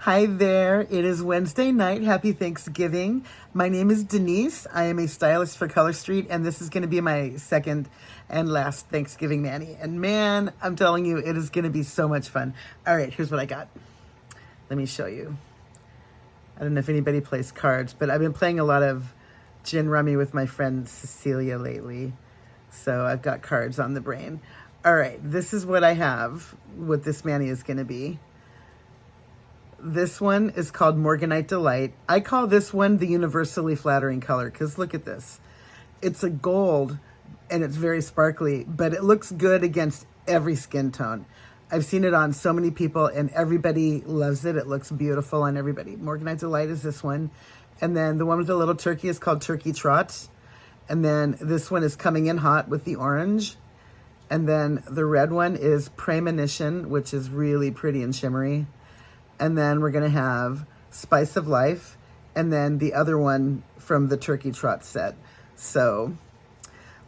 Hi there. It is Wednesday night. Happy Thanksgiving. My name is Denise. I am a stylist for Color Street, and this is going to be my second and last Thanksgiving mani. And man, I'm telling you, it is going to be so much fun. All right, here's what I got. Let me show you. I don't know if anybody plays cards, but I've been playing a lot of gin rummy with my friend Cecilia lately. So I've got cards on the brain. All right, this is what I have, what this mani is going to be. This one is called Morganite Delight. I call this one the universally flattering color because look at this. It's a gold and it's very sparkly, but it looks good against every skin tone. I've seen it on so many people and everybody loves it. It looks beautiful on everybody. Morganite Delight is this one. And then the one with the little turkey is called Turkey Trot. And then this one is coming in hot with the orange. And then the red one is Preymonition, which is really pretty and shimmery. And then we're going to have Spice of Life, and then the other one from the Turkey Trot set. So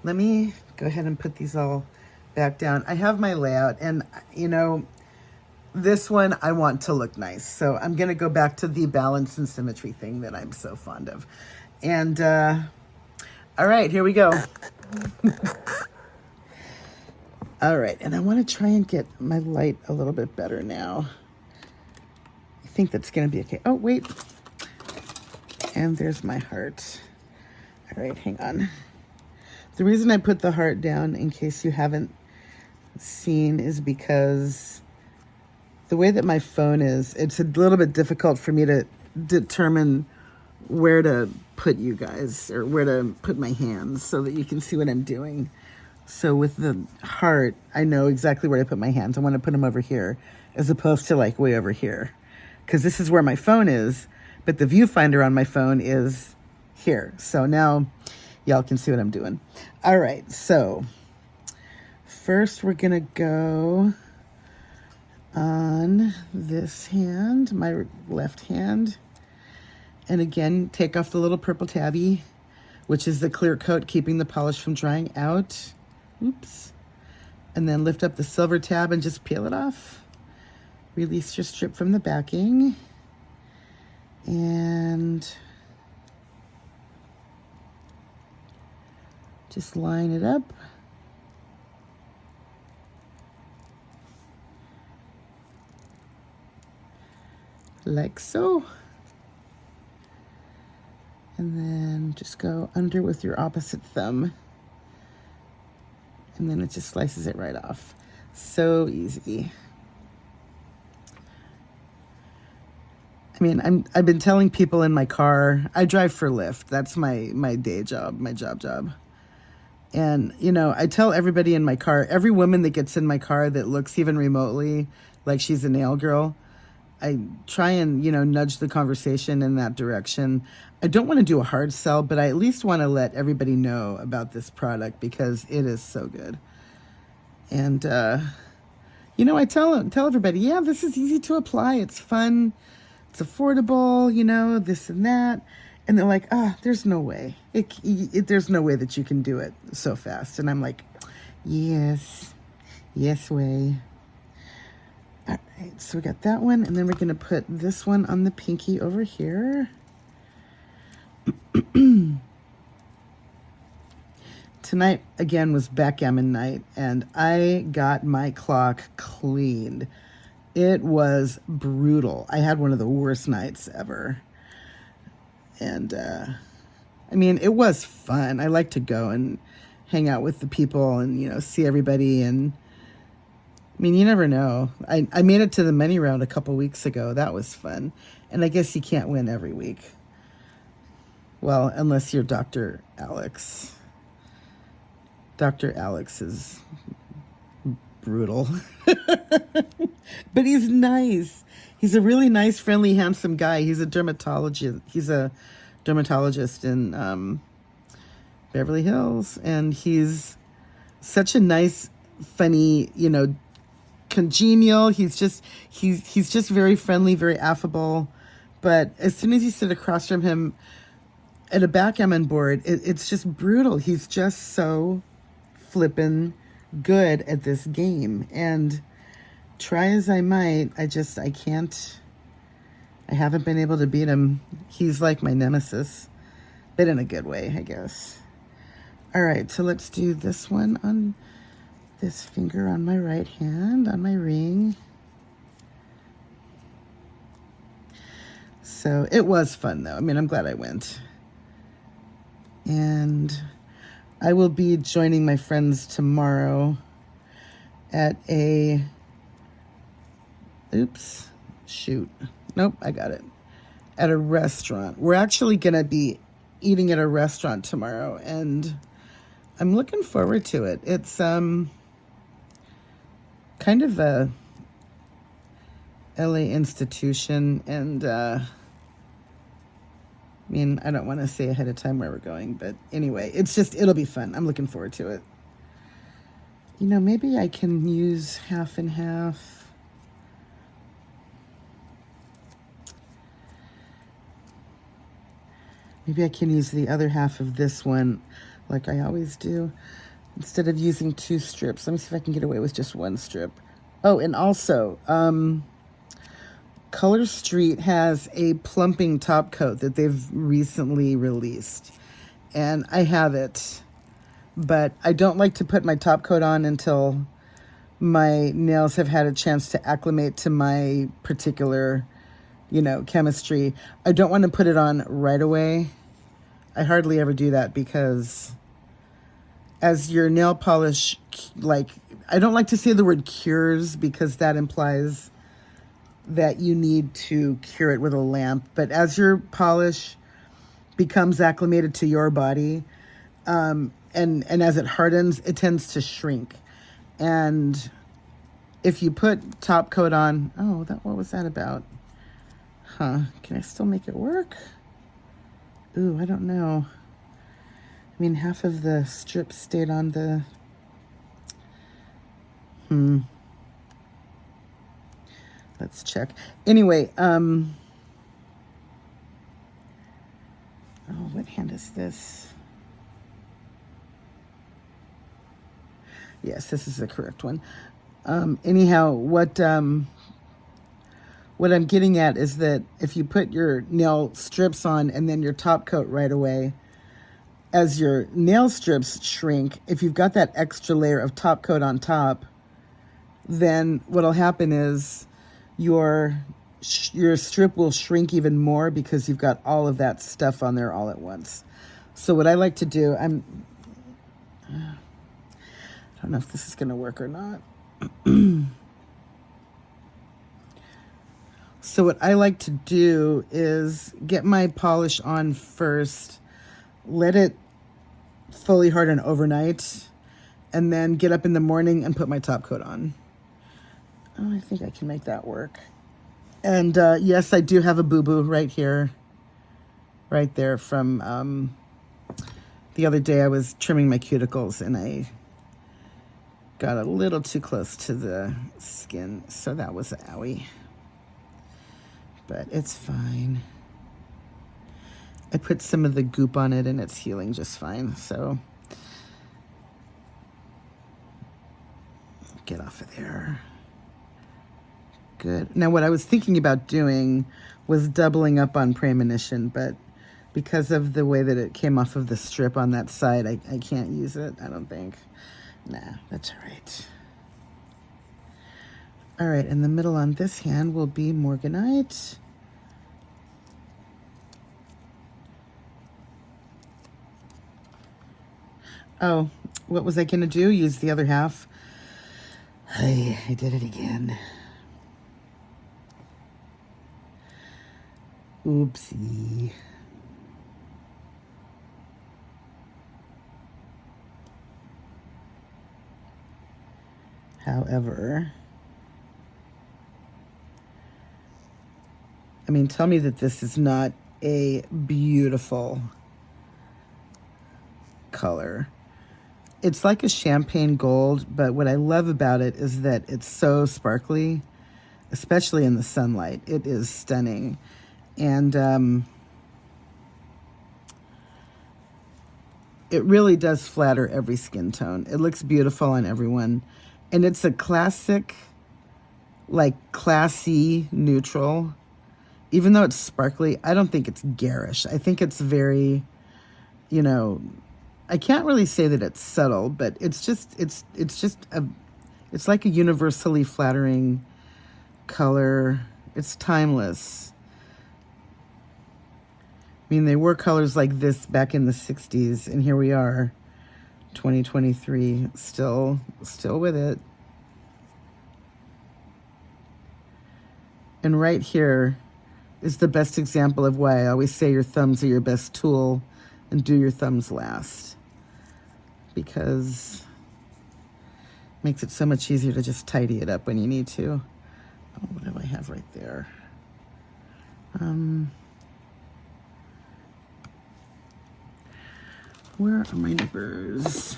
let me go ahead and put these all back down. I have my layout, and you know, this one I want to look nice. So I'm going to go back to the balance and symmetry thing that I'm so fond of. And all right, here we go. All right, and I want to try and get my light a little bit better now. I think that's going to be okay. Oh, wait. And there's my heart. All right, hang on. The reason I put the heart down, in case you haven't seen, is because the way that my phone is, it's a little bit difficult for me to determine where to put you guys or where to put my hands so that you can see what I'm doing. So with the heart, I know exactly where to put my hands. I want to put them over here as opposed to like way over here. Because this is where my phone is, but the viewfinder on my phone is here. So now y'all can see what I'm doing. All right, so first we're gonna go on this hand, my left hand. And again, take off the little purple tabby, which is the clear coat, keeping the polish from drying out. Oops. And then lift up the silver tab and just peel it off. Release your strip from the backing and just line it up. Like so. And then just go under with your opposite thumb. And then it just slices it right off. So easy. I mean, I've been telling people in my car, I drive for Lyft. That's my day job, my job. And, you know, I tell everybody in my car, every woman that gets in my car that looks even remotely like she's a nail girl, I try and, you know, nudge the conversation in that direction. I don't want to do a hard sell, but I at least want to let everybody know about this product because it is so good. And, you know, I tell everybody, yeah, this is easy to apply. It's fun. It's affordable, you know, this and that. And they're like, there's no way. There's no way that you can do it so fast. And I'm like, yes way. All right, so we got that one. And then we're going to put this one on the pinky over here. Tonight, again, was backgammon night. And I got my clock cleaned. It was brutal. I had one of the worst nights ever. And, I mean, it was fun. I like to go and hang out with the people and, you know, see everybody. And, I mean, you never know. I made it to the money round a couple weeks ago. That was fun. And I guess you can't win every week. Well, unless you're Dr. Alex. Dr. Alex is brutal. But he's nice. He's a really nice, friendly, handsome guy. He's a dermatologist. He's a dermatologist in Beverly Hills, and he's such a nice, funny, you know, congenial. He's just very friendly, very affable. But as soon as you sit across from him at a backgammon board, it's just brutal. He's just so flippin' good at this game, and try as I might, I I haven't been able to beat him. He's like my nemesis, but in a good way, I guess. All right, so let's do this one on this finger on my right hand, on my ring. So it was fun, though. I mean, I'm glad I went. And I will be joining my friends tomorrow at a... Oops. Shoot. Nope, I got it. At a restaurant. We're actually going to be eating at a restaurant tomorrow, and I'm looking forward to it. It's kind of a LA institution, and I mean, I don't want to say ahead of time where we're going, but anyway, it'll be fun. I'm looking forward to it. You know, maybe I can use half and half. Maybe I can use the other half of this one like I always do, instead of using 2 strips. Let me see if I can get away with just 1 strip. Oh, and also, Color Street has a plumping top coat that they've recently released. And I have it, but I don't like to put my top coat on until my nails have had a chance to acclimate to my particular, you know, chemistry. I don't want to put it on right away. I hardly ever do that because as your nail polish, like, I don't like to say the word cures because that implies that you need to cure it with a lamp. But as your polish becomes acclimated to your body, and as it hardens, it tends to shrink. And if you put top coat on, what was that about? Huh, can I still make it work? Ooh, I don't know. I mean, half of the strips stayed on the... Let's check. Anyway, oh, what hand is this? Yes, this is the correct one. Anyhow, what I'm getting at is that if you put your nail strips on and then your top coat right away, as your nail strips shrink, if you've got that extra layer of top coat on top, then what'll happen is your strip will shrink even more because you've got all of that stuff on there all at once. So what I like to do, I don't know if this is going to work or not. So what I like to do is get my polish on first, let it fully harden overnight, and then get up in the morning and put my top coat on. Oh, I think I can make that work. And yes, I do have a boo-boo right here, right there from the other day. I was trimming my cuticles and I got a little too close to the skin, so that was an owie. But it's fine. I put some of the goop on it and it's healing just fine, so get off of there. Good. Now what I was thinking about doing was doubling up on Preymonition, but because of the way that it came off of the strip on that side, I can't use it, I don't think. Nah, that's all right. All right, in the middle on this hand will be Morganite. Oh, what was I going to do? Use the other half. I did it again. Oopsie. However, I mean, tell me that this is not a beautiful color. It's like a champagne gold, but what I love about it is that it's so sparkly, especially in the sunlight. It is stunning. And it really does flatter every skin tone. It looks beautiful on everyone. And it's a classic, like classy neutral. even though it's sparkly, I don't think it's garish. I think it's very, you know, I can't really say that it's subtle, but it's like a universally flattering color. It's timeless. I mean, they wore colors like this back in the 60s, and here we are, 2023, still with it. And right here is the best example of why I always say your thumbs are your best tool and do your thumbs last. Because it makes it so much easier to just tidy it up when you need to. Oh, what do I have right there? Where are my numbers?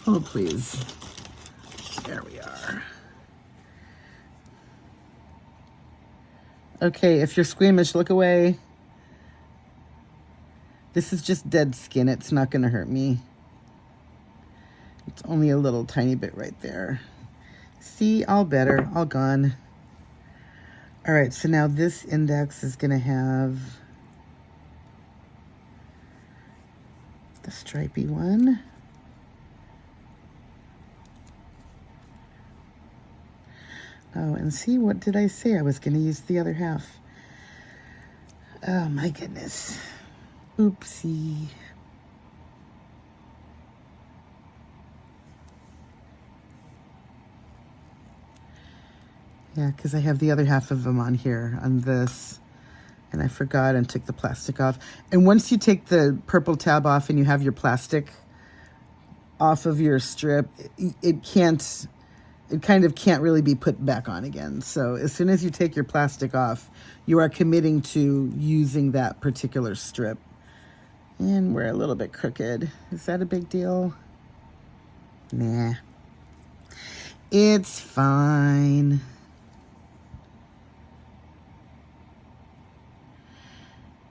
Oh, please. There we are. Okay, if you're squeamish, look away. This is just dead skin. It's not going to hurt me. It's only a little tiny bit right there. See, all better, all gone. All right, so now this index is going to have the stripy one. Oh, and see, what did I say? I was going to use the other half. Oh, my goodness. Oopsie. Yeah, because I have the other half of them on here, on this. And I forgot and took the plastic off. And once you take the purple tab off and you have your plastic off of your strip, it kind of can't really be put back on again. So as soon as you take your plastic off, you are committing to using that particular strip. And we're a little bit crooked. Is that a big deal? Nah. It's fine.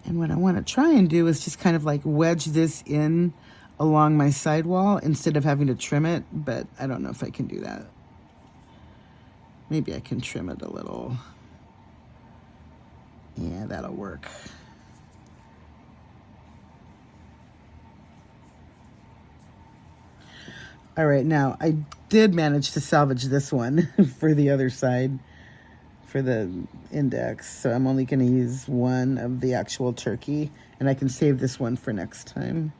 And what I want to try and do is just kind of like wedge this in along my sidewall instead of having to trim it, but I don't know if I can do that. Maybe I can trim it a little. Yeah, that'll work. All right, now I did manage to salvage this one for the other side, for the index. So I'm only going to use one of the actual turkey, and I can save this one for next time.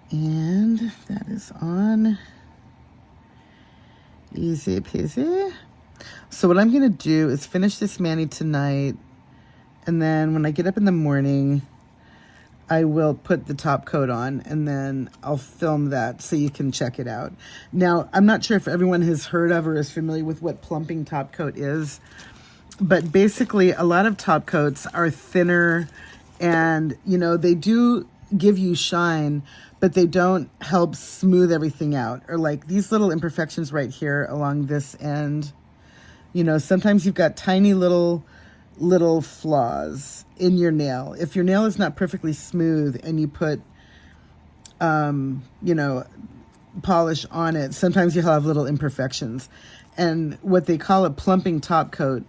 And that is on. Easy peasy. So what I'm going to do is finish this mani tonight, and then when I get up in the morning, I will put the top coat on, and then I'll film that so you can check it out. Now, I'm not sure if everyone has heard of or is familiar with what plumping top coat is, but basically a lot of top coats are thinner, and you know, they do give you shine, but they don't help smooth everything out. Or like these little imperfections right here along this end, you know, sometimes you've got tiny little flaws in your nail. If your nail is not perfectly smooth and you put, you know, polish on it, sometimes you'll have little imperfections. And what they call a plumping top coat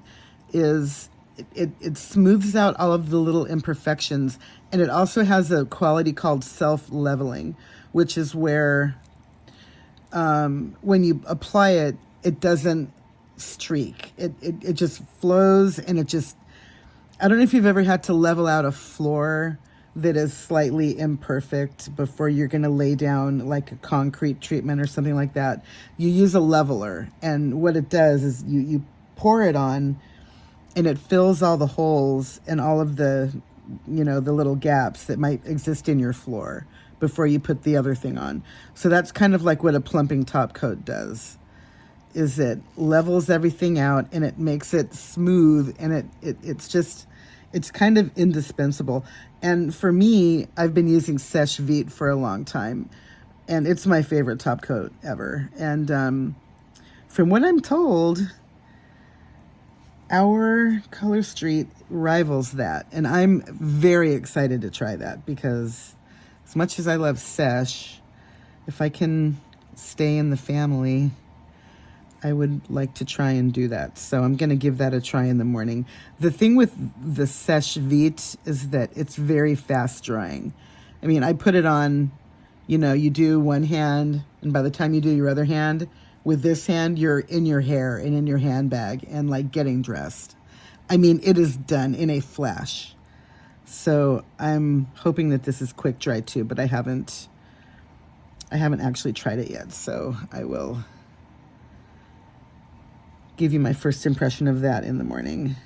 is it smooths out all of the little imperfections. And it also has a quality called self-leveling, which is where when you apply it, it doesn't streak. It just flows, and it just, I don't know if you've ever had to level out a floor that is slightly imperfect before you're going to lay down like a concrete treatment or something like that. You use a leveler, and what it does is you pour it on, and it fills all the holes and all of the, you know, the little gaps that might exist in your floor before you put the other thing on. So that's kind of like what a plumping top coat does, is it levels everything out and it makes it smooth, and it's kind of indispensable. And for me, I've been using Seche Vite for a long time, and it's my favorite top coat ever. And from what I'm told, our Color Street rivals that, and I'm very excited to try that, because as much as I love Seche, if I can stay in the family, I would like to try and do that. So I'm going to give that a try in the morning. The thing with the Sèche Vite is that it's very fast drying. I mean, I put it on, you know, you do one hand, and by the time you do your other hand, with this hand, you're in your hair and in your handbag and like getting dressed. I mean, it is done in a flash. So I'm hoping that this is quick dry too, but I haven't actually tried it yet. So I will give you my first impression of that in the morning.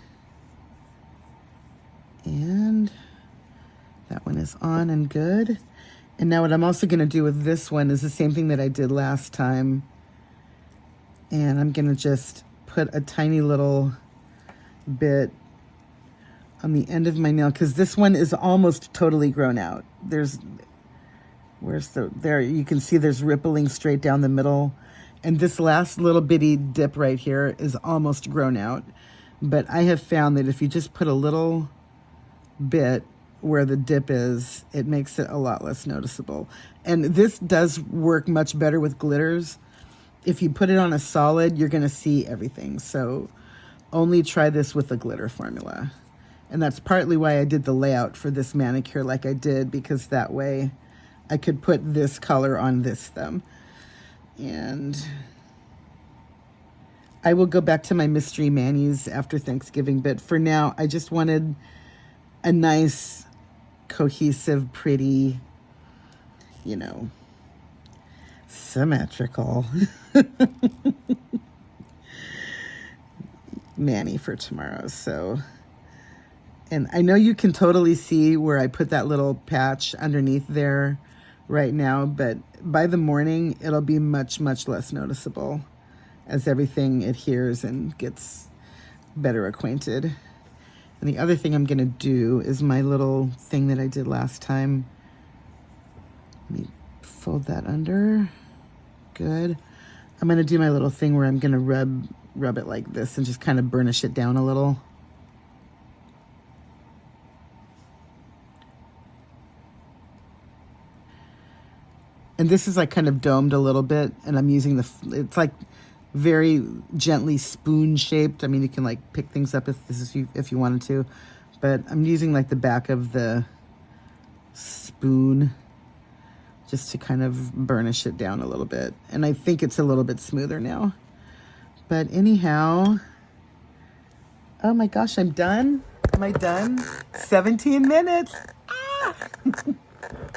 And that one is on and good. And now what I'm also going to do with this one is the same thing that I did last time. And I'm going to just put a tiny little bit on the end of my nail, because this one is almost totally grown out. There you can see there's rippling straight down the middle. And this last little bitty dip right here is almost grown out. But I have found that if you just put a little bit where the dip is, it makes it a lot less noticeable. And this does work much better with glitters. If you put it on a solid, you're going to see everything. So only try this with the glitter formula. And that's partly why I did the layout for this manicure like I did, because that way I could put this color on this thumb. And I will go back to my mystery manis after Thanksgiving, but for now, I just wanted a nice, cohesive, pretty, you know, symmetrical mani for tomorrow. So, and I know you can totally see where I put that little patch underneath there right now, but by the morning, it'll be much, much less noticeable as everything adheres and gets better acquainted. And the other thing I'm going to do is my little thing that I did last time. Let me fold that under. Good. I'm going to do my little thing where I'm going to rub it like this and just kind of burnish it down a little. And this is like kind of domed a little bit, and I'm using it's like very gently spoon shaped. I mean, you can like pick things up if you wanted to, but I'm using like the back of the spoon just to kind of burnish it down a little bit. And I think it's a little bit smoother now. But anyhow, oh my gosh, I'm done. Am I done? 17 minutes. Ah!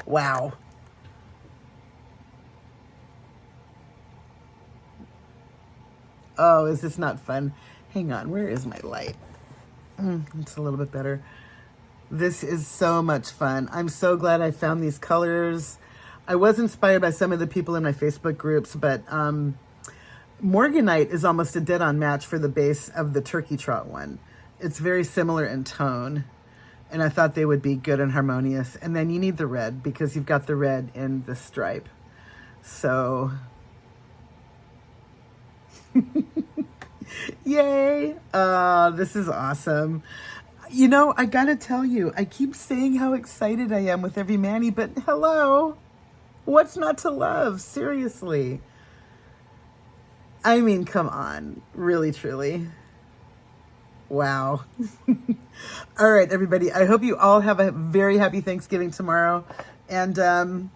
Wow. Oh, is this not fun? Hang on, where is my light? It's a little bit better. This is so much fun. I'm so glad I found these colors. I was inspired by some of the people in my Facebook groups, but Morganite is almost a dead-on match for the base of the Turkey Trot one. It's very similar in tone, and I thought they would be good and harmonious. And then you need the red, because you've got the red in the stripe. So... Yay! This is awesome. You know, I gotta tell you, I keep saying how excited I am with every mani, but hello, what's not to love? Seriously. I mean, come on. Really, truly. Wow. All right, everybody. I hope you all have a very happy Thanksgiving tomorrow. And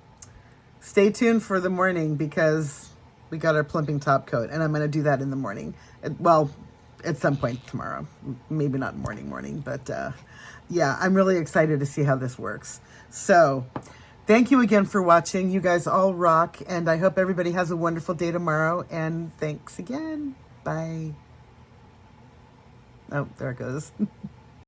stay tuned for the morning, because we got our plumping top coat, and I'm going to do that in the morning. Well, at some point tomorrow. Maybe not morning, but yeah, I'm really excited to see how this works. So thank you again for watching. You guys all rock, and I hope everybody has a wonderful day tomorrow, and thanks again. Bye. Oh, there it goes.